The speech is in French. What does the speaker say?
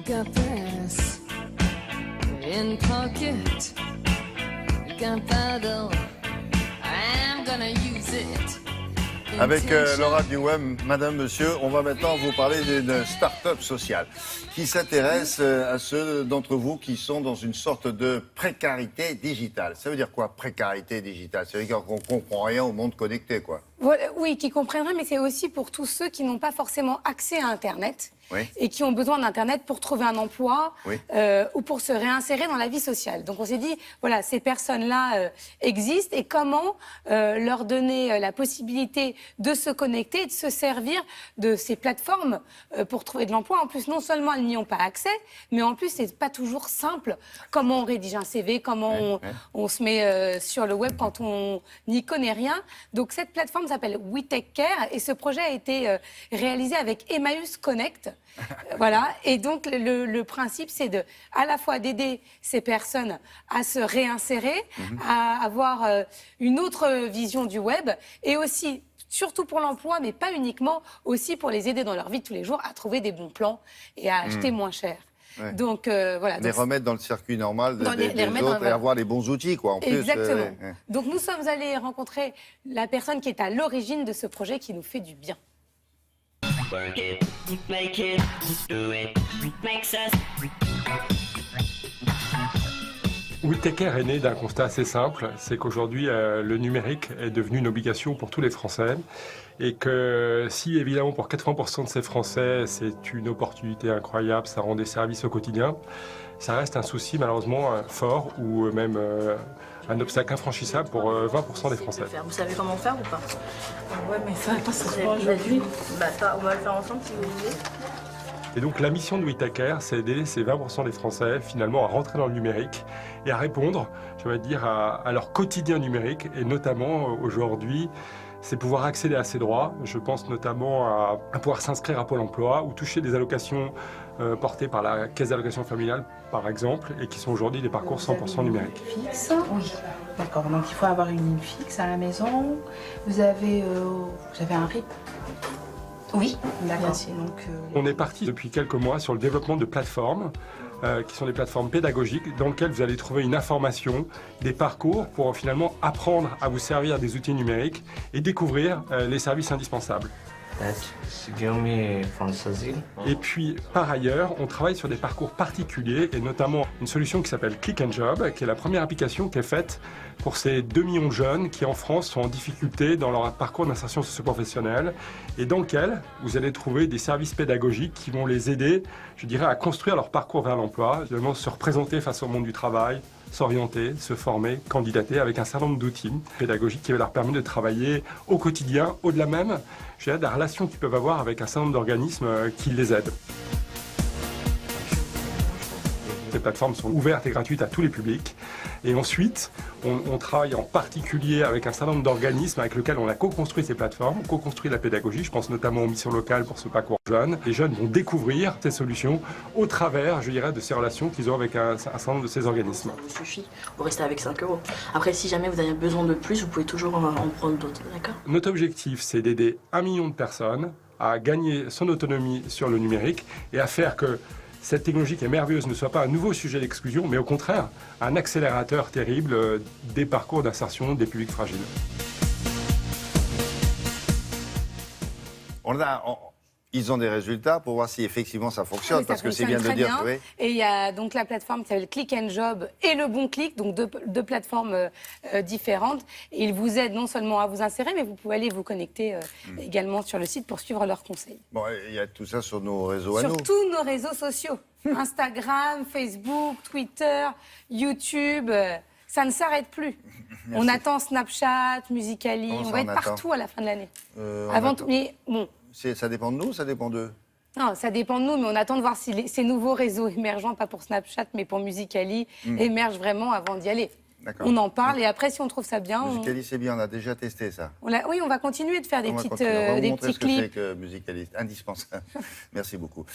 Got this in pocket. Gunpowder. I'm gonna use it. Avec Laura du Web, madame, monsieur, on va maintenant vous parler d'une start-up sociale qui s'intéresse à ceux d'entre vous qui sont dans une sorte de précarité digitale. Ça veut dire quoi, précarité digitale? Ça veut dire qu'on ne comprend rien au monde connecté, quoi. Oui, qui comprennent, mais c'est aussi pour tous ceux qui n'ont pas forcément accès à Internet. Oui. Et qui ont besoin d'Internet pour trouver un emploi Oui. ou pour se réinsérer dans la vie sociale. Donc on s'est dit, voilà, ces personnes-là existent et comment leur donner la possibilité de se connecter et de se servir de ces plateformes pour trouver de l'emploi. En plus, non seulement elles n'y ont pas accès, mais en plus, c'est pas toujours simple. Comment on rédige un CV, comment on se met sur le web quand on n'y connaît rien. Donc cette plateforme s'appelle We Take Care et ce projet a été réalisé avec Emmaüs Connect. Voilà, et donc le principe, c'est à la fois d'aider ces personnes à se réinsérer, à avoir une autre vision du web, et aussi, surtout pour l'emploi, mais pas uniquement, aussi pour les aider dans leur vie de tous les jours à trouver des bons plans et à acheter moins cher. Ouais. Donc voilà. Les remettre dans le circuit normal des autres et voilà. avoir les bons outils, quoi, en plus. Exactement. Donc nous sommes allés rencontrer la personne qui est à l'origine de ce projet qui nous fait du bien. Work it, make it, do it, makes us. We Take Care est né d'un constat assez simple, c'est qu'aujourd'hui le numérique est devenu une obligation pour tous les Français et que si évidemment pour 80% de ces Français c'est une opportunité incroyable, ça rend des services au quotidien, ça reste un souci malheureusement fort ou même un obstacle infranchissable pour 20% des Français. Vous savez comment faire ou pas? Ouais, mais ça se voit aujourd'hui. Bah ça, on va le faire ensemble si vous voulez. Et donc la mission de We Take Care, c'est aider ces 20% des Français finalement à rentrer dans le numérique et à répondre, je vais dire, à leur quotidien numérique. Et notamment aujourd'hui, c'est pouvoir accéder à ces droits. Je pense notamment à pouvoir s'inscrire à Pôle emploi ou toucher des allocations portées par la Caisse d'allocations familiales, par exemple, et qui sont aujourd'hui des parcours 100% numériques. Fixe? Oui. D'accord, donc il faut avoir une ligne fixe à la maison. Vous avez un RIP? Oui, d'accord. Donc, On est parti depuis quelques mois sur le développement de plateformes qui sont des plateformes pédagogiques dans lesquelles vous allez trouver une information, des parcours pour finalement apprendre à vous servir des outils numériques et découvrir les services indispensables. Et puis, par ailleurs, on travaille sur des parcours particuliers et notamment une solution qui s'appelle Click and Job, qui est la première application qui est faite pour ces 2 millions de jeunes qui, en France, sont en difficulté dans leur parcours d'insertion socio-professionnelle et dans lequel vous allez trouver des services pédagogiques qui vont les aider, je dirais, à construire leur parcours vers l'emploi, finalement se représenter face au monde du travail, s'orienter, se former, candidater avec un certain nombre d'outils pédagogiques qui leur permettre de travailler au quotidien, au-delà même, je dirais, de la relation qu'ils peuvent avoir avec un certain nombre d'organismes qui les aident. Les plateformes sont ouvertes et gratuites à tous les publics. Et ensuite, on travaille en particulier avec un certain nombre d'organismes avec lesquels on a co-construit ces plateformes, co-construit la pédagogie. Je pense notamment aux missions locales pour ce parcours jeune. Les jeunes vont découvrir ces solutions au travers, je dirais, de ces relations qu'ils ont avec un certain nombre de ces organismes. Ça suffit, vous restez avec 5 €. Après, si jamais vous avez besoin de plus, vous pouvez toujours en prendre d'autres, d'accord? Notre objectif, c'est d'aider 1 million de personnes à gagner son autonomie sur le numérique et à faire que cette technologie qui est merveilleuse ne soit pas un nouveau sujet d'exclusion, mais au contraire, un accélérateur terrible des parcours d'insertion des publics fragiles. Ils ont des résultats pour voir si effectivement ça fonctionne, Oui, ça parce que c'est bien de fonctionne dire. très bien. Oui. Et il y a donc la plateforme qui s'appelle Click and Job et le Bon Click, donc deux plateformes différentes. Et ils vous aident non seulement à vous insérer, mais vous pouvez aller vous connecter également sur le site pour suivre leurs conseils. Bon, il y a tout ça sur nos réseaux à nous. Sur tous nos réseaux sociaux. Instagram, Facebook, Twitter, YouTube. Ça ne s'arrête plus. Merci. On attend Snapchat, Musical.ly. On va être partout à la fin de l'année. Mais bon. Ça dépend de nous, ça dépend d'eux? Non, ça dépend de nous, mais on attend de voir si ces nouveaux réseaux émergents, pas pour Snapchat, mais pour Musical.ly, émergent vraiment avant d'y aller. On en parle et après, si on trouve ça bien... Musical.ly, c'est bien, on a déjà testé ça. Oui, on va continuer de faire des petits clips. C'est que Musical.ly, indispensable. Merci beaucoup.